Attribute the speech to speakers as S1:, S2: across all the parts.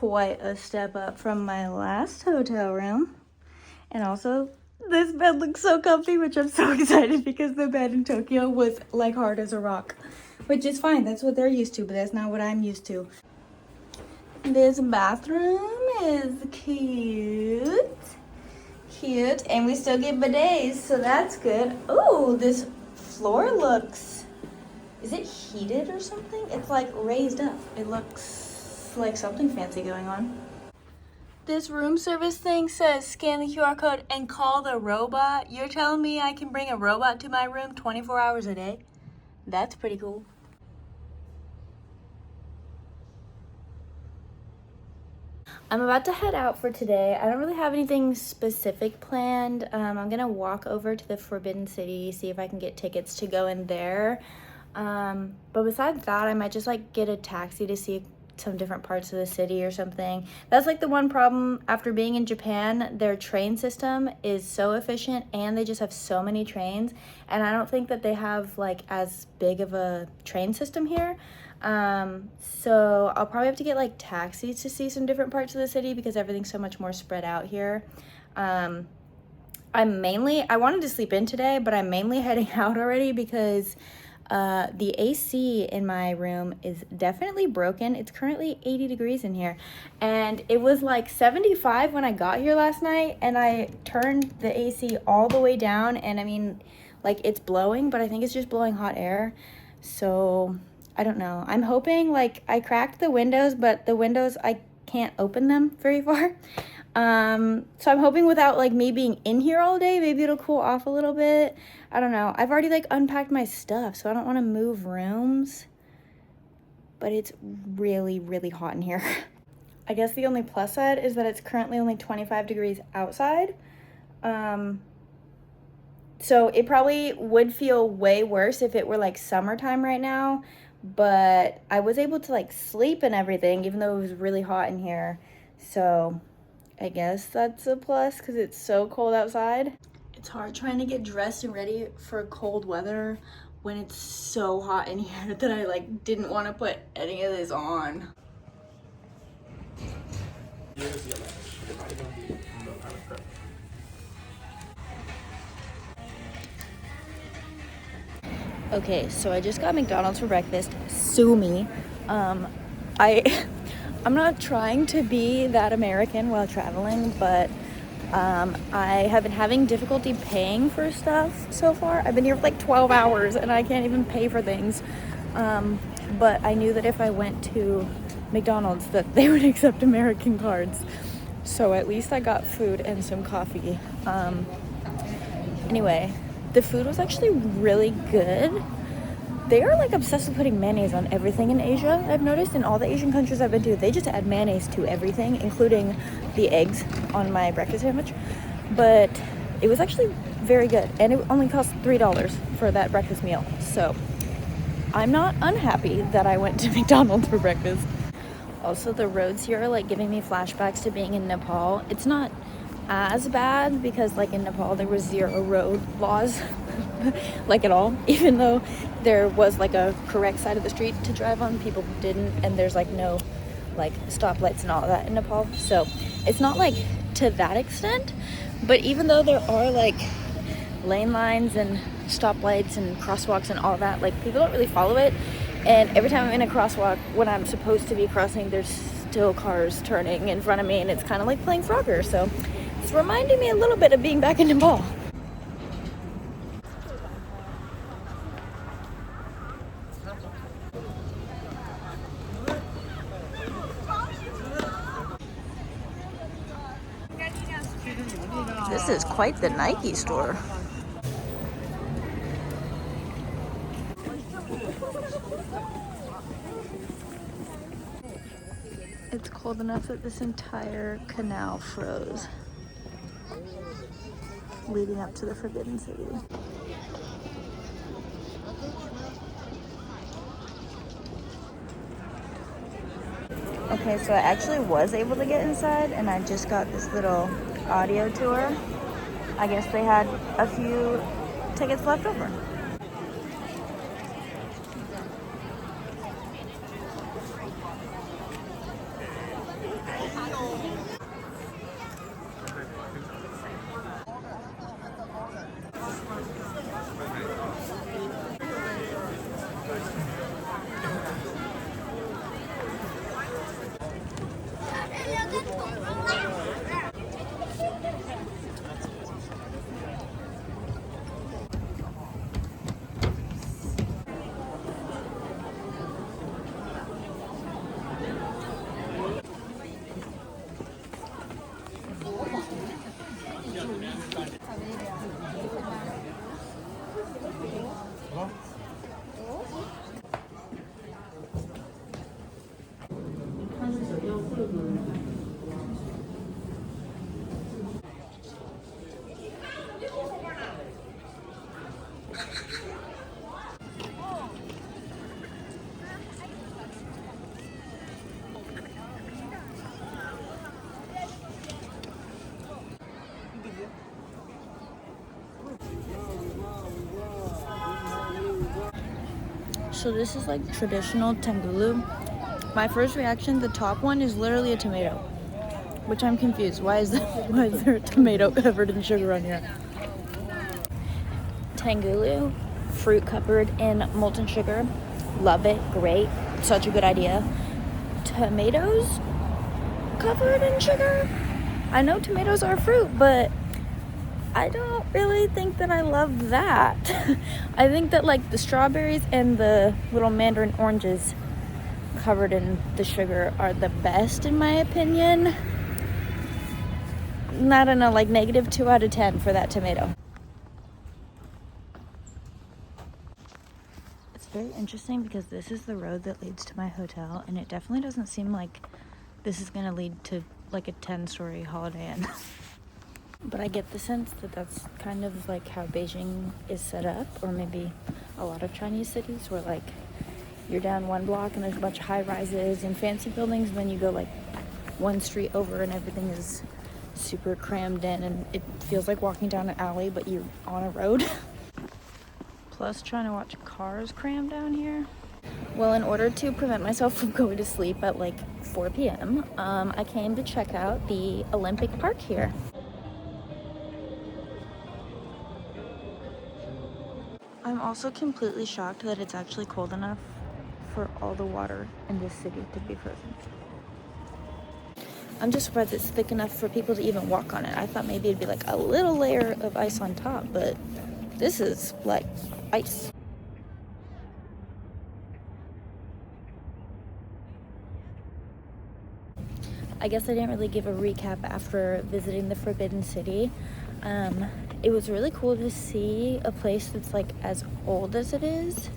S1: quite a step up from my last hotel room. And also, this bed looks so comfy, which I'm so excited because the bed in Tokyo was like hard as a rock. Which is fine, that's what they're used to, but that's not what I'm used to. This bathroom is cute. Cute, and we still get bidets, so that's good. Oh, this floor looks, is it heated or something? It's like raised up. It looks like something fancy going on. This room service thing says scan the QR code and call the robot. You're telling me I can bring a robot to my room 24 hours a day? That's pretty cool. I'm about to head out for today. I don't really have anything specific planned. I'm gonna walk over to the Forbidden City, see if I can get tickets to go in there. But besides that, I might just like get a taxi to see some different parts of the city or something. That's like the one problem after being in Japan. Their train system is so efficient and they just have so many trains, and I don't think that they have like as big of a train system here. So I'll probably have to get like taxis to see some different parts of the city because everything's so much more spread out here. I wanted to sleep in today, but I'm mainly heading out already because the AC in my room is definitely broken. It's currently 80 degrees in here, and it was like 75 when I got here last night, and I turned the AC all the way down, and I mean, like, it's blowing, but I think it's just blowing hot air. So I don't know. I'm hoping, like, I cracked the windows, but the windows, I can't open them very far. So I'm hoping without like me being in here all day, maybe it'll cool off a little bit. I don't know. I've already like unpacked my stuff, so I don't want to move rooms, but it's really, really hot in here. I guess the only plus side is that it's currently only 25 degrees outside. So it probably would feel way worse if it were like summertime right now, but I was able to like sleep and everything, even though it was really hot in here. So I guess that's a plus because it's so cold outside. It's hard trying to get dressed and ready for cold weather when it's so hot in here that I like didn't want to put any of this on. Okay, so I just got McDonald's for breakfast. Sue me. I'm not trying to be that American while traveling, but I have been having difficulty paying for stuff so far. I've been here for like 12 hours and I can't even pay for things. But I knew that if I went to McDonald's that they would accept American cards. So at least I got food and some coffee. Anyway, the food was actually really good. They are like obsessed with putting mayonnaise on everything in Asia. I've noticed in all the Asian countries I've been to, they just add mayonnaise to everything, including the eggs on my breakfast sandwich. But it was actually very good, and it only cost $3 for that breakfast meal. So I'm not unhappy that I went to McDonald's for breakfast. Also, the roads here are like giving me flashbacks to being in Nepal. It's not as bad because like in Nepal there was 0 road laws like at all, even though there was like a correct side of the street to drive on, people didn't, and there's like no like stoplights and all that in Nepal. So it's not like to that extent, but even though there are like lane lines and stoplights and crosswalks and all that, like people don't really follow it, and every time I'm in a crosswalk when I'm supposed to be crossing, there's still cars turning in front of me, and it's kind of like playing Frogger. So it's reminding me a little bit of being back in Nepal. This is quite the Nike store. It's cold enough that this entire canal froze, leading up to the Forbidden City. Okay, so I actually was able to get inside, and I just got this little audio tour. I guess they had a few tickets left over. So this is like traditional tangulu. My first reaction, the top one is literally a tomato, which I'm confused. Why is there a tomato covered in sugar on here? Tangulu, fruit covered in molten sugar. Love it, great, such a good idea. Tomatoes covered in sugar. I know tomatoes are fruit, but I don't really think that I love that. I think that like the strawberries and the little mandarin oranges covered in the sugar are the best in my opinion. I don't know, like negative 2 out of 10 for that tomato. It's very interesting because this is the road that leads to my hotel, and it definitely doesn't seem like this is gonna lead to like a 10-story Holiday Inn. But I get the sense that that's kind of like how Beijing is set up, or maybe a lot of Chinese cities, where like you're down one block and there's a bunch of high rises and fancy buildings, and then you go like one street over and everything is super crammed in, and it feels like walking down an alley but you're on a road. Plus trying to watch cars cram down here. Well, in order to prevent myself from going to sleep at like 4 p.m., I came to check out the Olympic Park here. I'm also completely shocked that it's actually cold enough for all the water in this city to be frozen. I'm just surprised it's thick enough for people to even walk on it. I thought maybe it'd be like a little layer of ice on top, but this is like ice. I guess I didn't really give a recap after visiting the Forbidden City. It was really cool to see a place that's like as old as it is.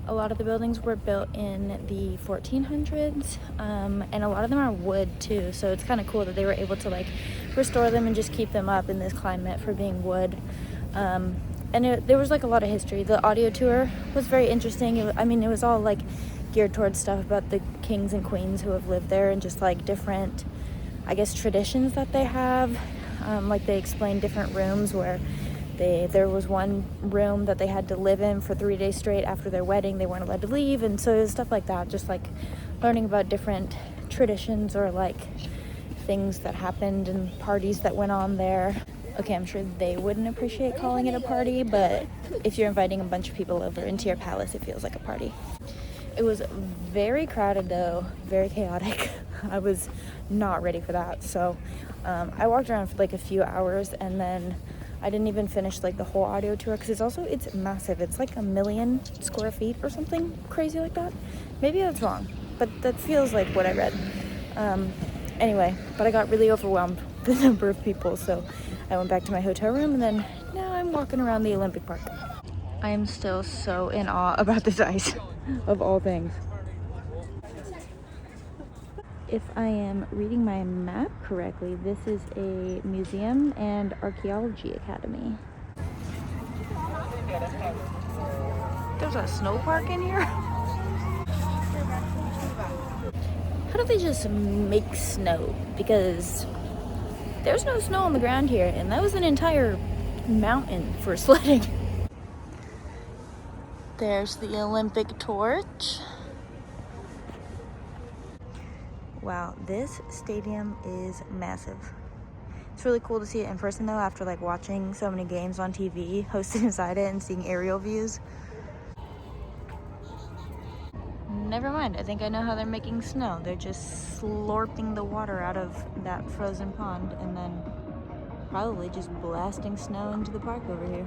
S1: A lot of the buildings were built in the 1400s, and a lot of them are wood too, so it's kind of cool that they were able to like restore them and just keep them up in this climate for being wood. And there was like a lot of history. The audio tour was very interesting. It was all like geared towards stuff about the kings and queens who have lived there, and just like different, I guess, traditions that they have. Like they explained different rooms where there was one room that they had to live in for 3 days straight after their wedding. They weren't allowed to leave, and so stuff like that, just like learning about different traditions or like things that happened and parties that went on there. Okay, I'm sure they wouldn't appreciate calling it a party, but if you're inviting a bunch of people over into your palace, it feels like a party. It was very crowded though, very chaotic. I was not ready for that, so I walked around for like a few hours, and then I didn't even finish like the whole audio tour because it's massive. It's like 1 million square feet or something crazy like that. Maybe that's wrong, but that feels like what I read. Anyway, but I got really overwhelmed with the number of people, so I went back to my hotel room, and then now I'm walking around the Olympic Park. I am still so in awe about this ice, of all things. If I am reading my map correctly, this is a museum and archaeology academy. There's a snow park in here? How do they just make snow? Because there's no snow on the ground here, and that was an entire mountain for sledding. There's the Olympic torch. Wow, this stadium is massive. It's really cool to see it in person though, after like watching so many games on TV hosted inside it and seeing aerial views. Never mind, I think I know how they're making snow. They're just slurping the water out of that frozen pond and then probably just blasting snow into the park over here.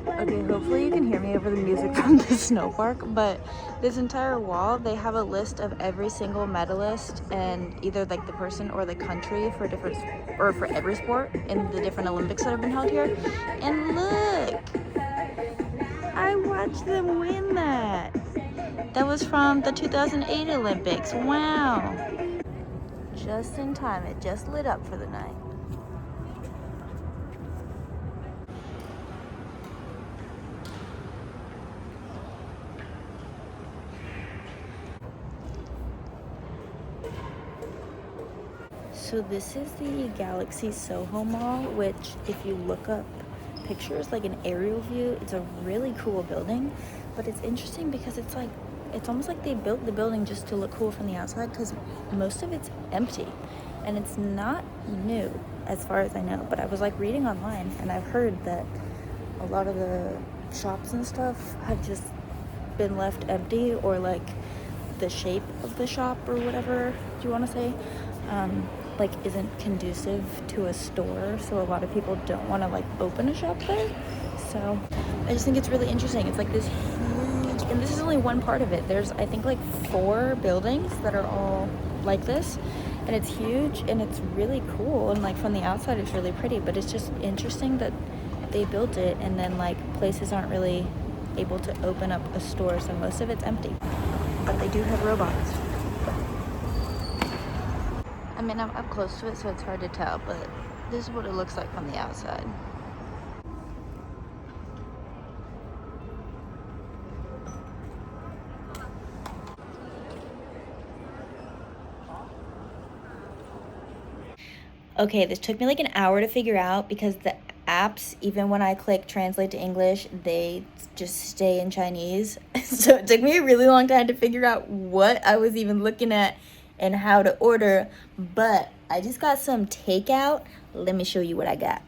S1: Okay, hopefully you can hear me over the music from the snow park, but this entire wall, they have a list of every single medalist and either like the person or the country for different, or for every sport in the different Olympics that have been held here. And look, I watched them win that. That was from the 2008 Olympics. Wow. Just in time, it just lit up for the night. So this is the Galaxy Soho Mall, which if you look up pictures, like an aerial view, it's a really cool building, but it's interesting because it's like it's almost like they built the building just to look cool from the outside, because most of it's empty and it's not new as far as I know. But I was like reading online, and I've heard that a lot of the shops and stuff have just been left empty, or like the shape of the shop or whatever you want to say like isn't conducive to a store, so a lot of people don't want to like open a shop there. So I just think it's really interesting. It's like this huge, and this is only one part of it. There's, I think, like 4 buildings that are all like this, and it's huge and it's really cool, and like from the outside it's really pretty, but it's just interesting that they built it and then like places aren't really able to open up a store, so most of it's empty. But they do have robots. I mean, I'm up close to it, so it's hard to tell, but this is what it looks like from the outside. Okay, this took me like an hour to figure out, because the apps, even when I click translate to English, they just stay in Chinese. So it took me a really long time to figure out what I was even looking at and how to order. But I just got some takeout. Let me show you what I got.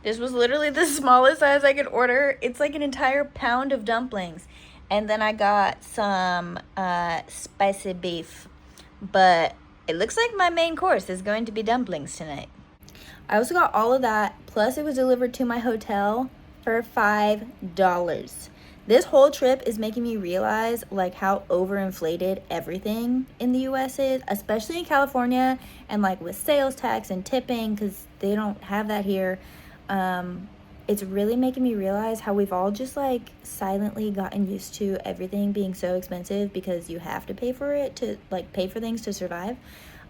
S1: This was literally the smallest size I could order. It's like an entire pound of dumplings. And then I got some spicy beef. But it looks like my main course is going to be dumplings tonight. I also got all of that, plus it was delivered to my hotel for $5. This whole trip is making me realize like how overinflated everything in the US is, especially in California, and like with sales tax and tipping, because they don't have that here. It's really making me realize how we've all just like silently gotten used to everything being so expensive, because you have to pay for it to like pay for things to survive.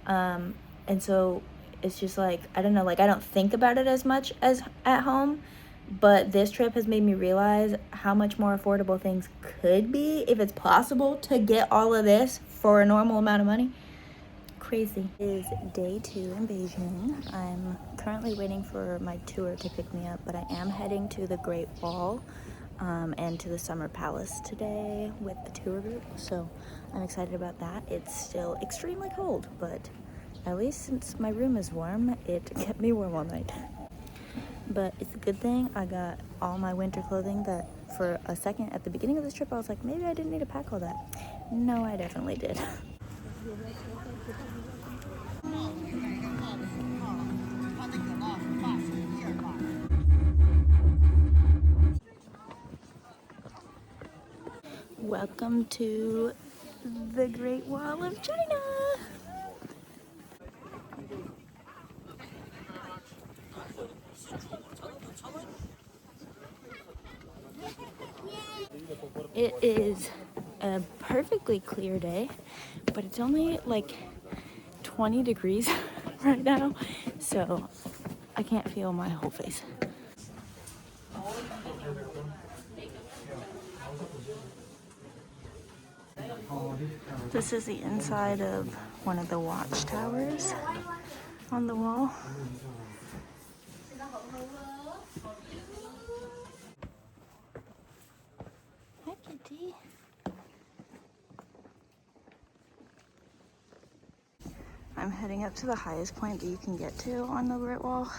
S1: And so it's just like, I don't know, like I don't think about it as much as at home, but this trip has made me realize how much more affordable things could be if it's possible to get all of this for a normal amount of money. Crazy. It is day 2 in Beijing. I'm currently waiting for my tour to pick me up, but I am heading to the Great Wall and to the Summer Palace today with a tour group, so I'm excited about that. It's still extremely cold, but at least since my room is warm, it kept me warm all night. But it's a good thing I got all my winter clothing that for a second at the beginning of this trip I was like, maybe I didn't need to pack all that. No, I definitely did. Welcome to the Great Wall of China. It is a perfectly clear day, but it's only like 20 degrees right now, so I can't feel my whole face. This is the inside of one of the watchtowers on the wall. Hi, kitty. I'm heading up to the highest point that you can get to on the Great Wall.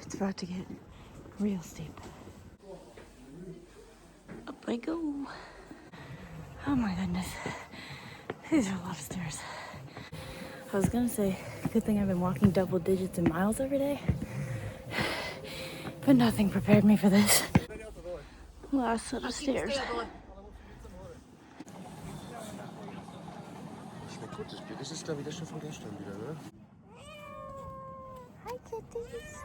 S1: It's about to get real steep. Up I go. Oh my goodness. These are a lot of stairs. I was gonna say, good thing I've been walking double digits in miles every day. But nothing prepared me for this. Last set of stairs.
S2: Das ist, glaube ich, das schon von gestern wieder, ne?
S1: Hi, kitties.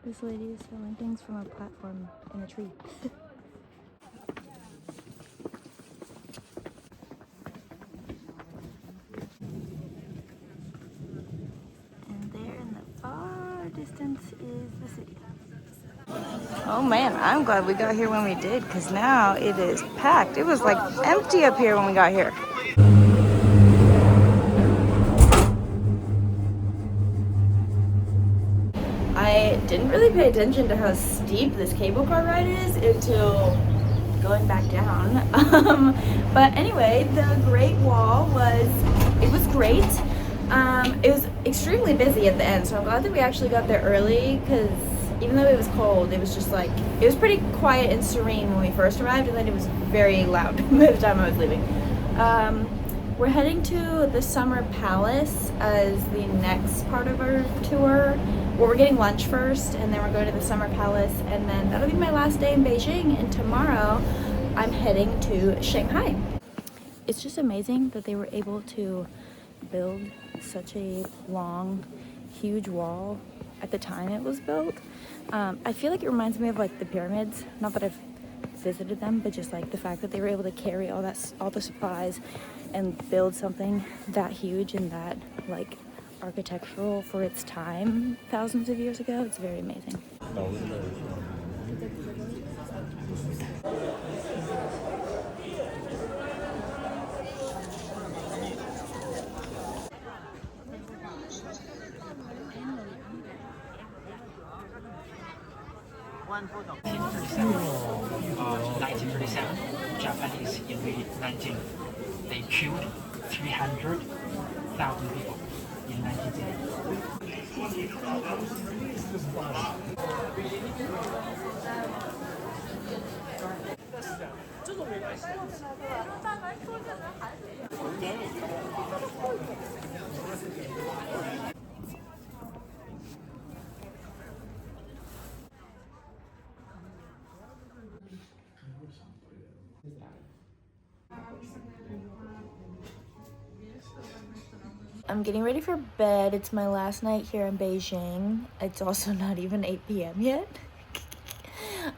S1: This lady is selling things from a platform in a tree. And there in the far distance is the city. Oh man, I'm glad we got here when we did, because now it is packed. It was like empty up here when we got here. didn't really pay attention to how steep this cable car ride is until going back down. But anyway, the Great Wall was great. It was extremely busy at the end, so I'm glad that we actually got there early, because even though it was cold, it was just like, it was pretty quiet and serene when we first arrived, and then it was very loud by the time I was leaving. We're heading to the Summer Palace as the next part of our tour. Well, we're getting lunch first, and then we're going to the Summer Palace, and then that'll be my last day in Beijing, and tomorrow I'm heading to Shanghai. It's just amazing that they were able to build such a long, huge wall at the time it was built. I feel like it reminds me of like the pyramids. Not that I've visited them, but just like the fact that they were able to carry all the supplies and build something that huge and that like architectural for its time thousands of years ago. It's very amazing.
S3: In 1937, Japanese invaded Nanjing. They killed 300,000 people in 1930.
S1: I'm getting ready for bed. It's my last night here in Beijing. It's also not even 8 p.m. yet.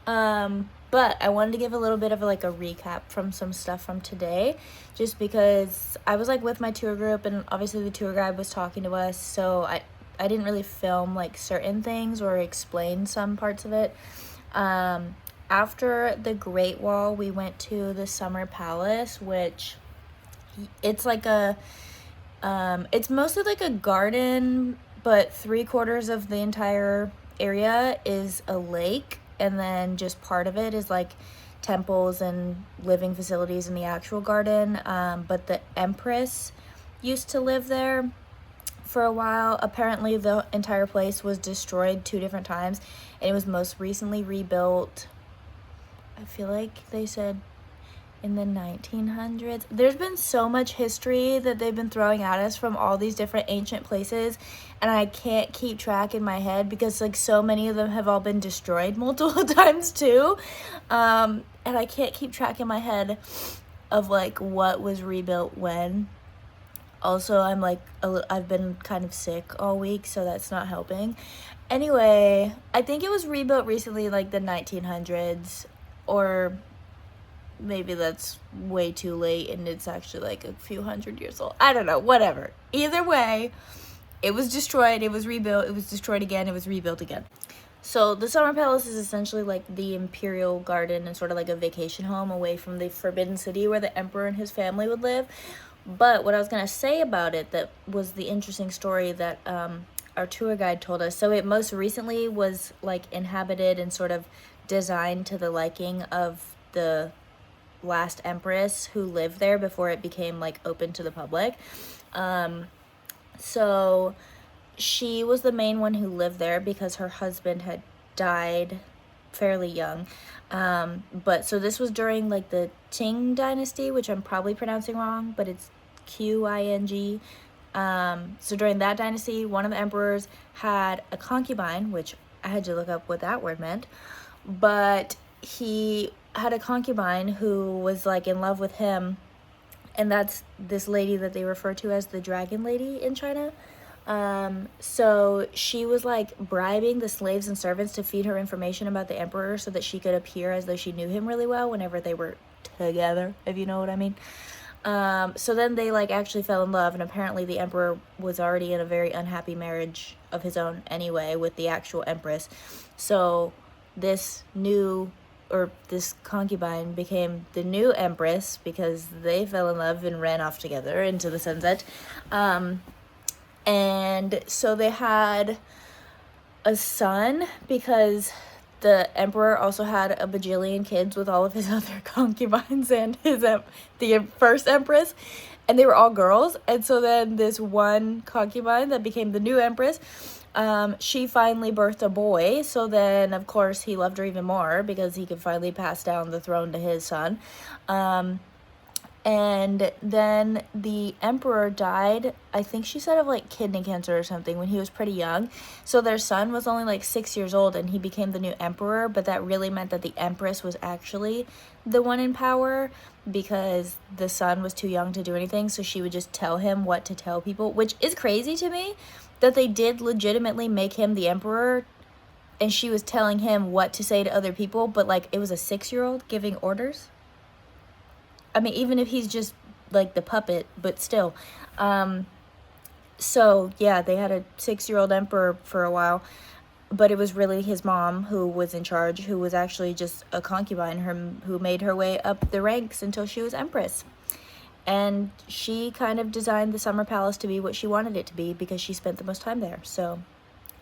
S1: But I wanted to give a little bit of like a recap from some stuff from today, just because I was like with my tour group, and obviously the tour guide was talking to us, so I didn't really film like certain things or explain some parts of it. After the Great Wall, we went to the Summer Palace, which it's like it's mostly like a garden, but 3/4 of the entire area is a lake, and then just part of it is like temples and living facilities in the actual garden. But the Empress used to live there for a while. Apparently the entire place was destroyed 2 different times, and it was most recently rebuilt, I feel like they said in the 1900s. There's been so much history that they've been throwing at us from all these different ancient places, and I can't keep track in my head because like so many of them have all been destroyed multiple times too. And I can't keep track in my head of like what was rebuilt when. Also, I'm like I've been kind of sick all week, so that's not helping. Anyway, I think it was rebuilt recently, like the 1900s, or maybe that's way too late and it's actually like a few hundred years old. I don't know, whatever. Either way, it was destroyed, it was rebuilt, it was destroyed again, it was rebuilt again. So the Summer Palace is essentially like the imperial garden and sort of like a vacation home away from the Forbidden City where the emperor and his family would live. But what I was going to say about it that was the interesting story that our tour guide told us. So it most recently was like inhabited and sort of designed to the liking of the last empress who lived there before it became like open to the public. So she was the main one who lived there because her husband had died fairly young. But so this was during like the Qing dynasty, which I'm probably pronouncing wrong, but it's Qing. So during that dynasty, one of the emperors had a concubine, which I had to look up what that word meant, but he had a concubine who was like in love with him, and that's this lady that they refer to as the Dragon Lady in China. So she was like bribing the slaves and servants to feed her information about the emperor so that she could appear as though she knew him really well whenever they were together, if you know what I mean. So then they like actually fell in love, and apparently the emperor was already in a very unhappy marriage of his own anyway with the actual empress. So this concubine became the new empress because they fell in love and ran off together into the sunset. And so they had a son because the emperor also had a bajillion kids with all of his other concubines and his the first empress, and they were all girls. And so then this one concubine that became the new empress, she finally birthed a boy. So then of course he loved her even more because he could finally pass down the throne to his son. And then the emperor died, I think she said of like kidney cancer or something, when he was pretty young. So their son was only like 6 years old and he became the new emperor, but that really meant that the empress was actually the one in power because the son was too young to do anything. So she would just tell him what to tell people, which is crazy to me that they did legitimately make him the emperor and she was telling him what to say to other people, but like it was a 6-year-old giving orders. I mean, even if he's just like the puppet, but still. So yeah, they had a 6-year-old emperor for a while, but it was really his mom who was in charge, who was actually just a concubine, who made her way up the ranks until she was empress. And she kind of designed the summer palace to be what she wanted it to be because she spent the most time there. So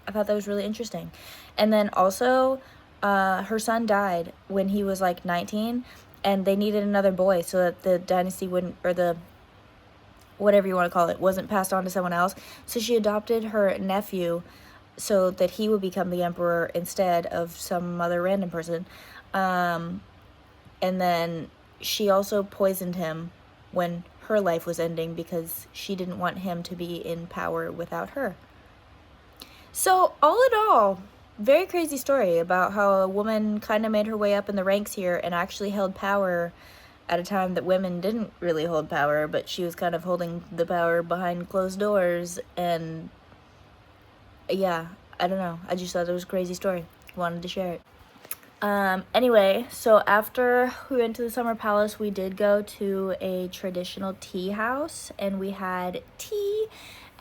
S1: I thought that was really interesting. And then also, her son died when he was like 19. And they needed another boy so that the dynasty wouldn't, or the, whatever you want to call it, wasn't passed on to someone else. So she adopted her nephew so that he would become the emperor instead of some other random person. And then she also poisoned him when her life was ending because she didn't want him to be in power without her. So all in all, very crazy story about how a woman kind of made her way up in the ranks here and actually held power at a time that women didn't really hold power, but she was kind of holding the power behind closed doors. And yeah, I don't know, I just thought it was a crazy story. Wanted to share it. Anyway, so after we went to the summer palace, we did go to a traditional tea house and we had tea.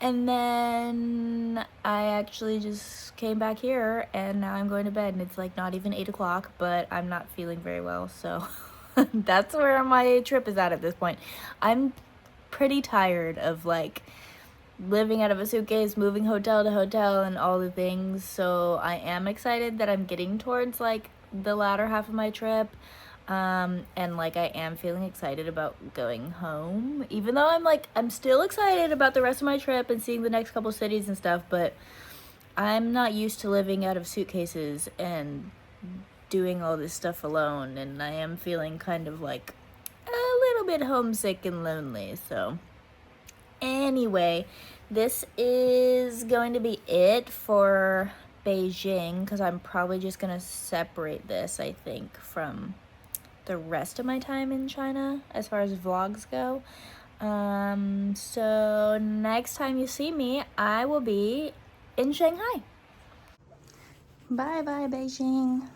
S1: And then I actually just came back here and now I'm going to bed and it's like not even 8 o'clock, but I'm not feeling very well. So that's where my trip is at this point. I'm pretty tired of like living out of a suitcase, moving hotel to hotel and all the things. So I am excited that I'm getting towards like the latter half of my trip. And like I am feeling excited about going home, even though I'm still excited about the rest of my trip and seeing the next couple cities and stuff, but I'm not used to living out of suitcases and doing all this stuff alone, and I am feeling kind of like a little bit homesick and lonely. So anyway, this is going to be it for Beijing because I'm probably just gonna separate this, I think, from the rest of my time in China as far as vlogs go. So next time you see me, I will be in Shanghai. Bye bye, Beijing.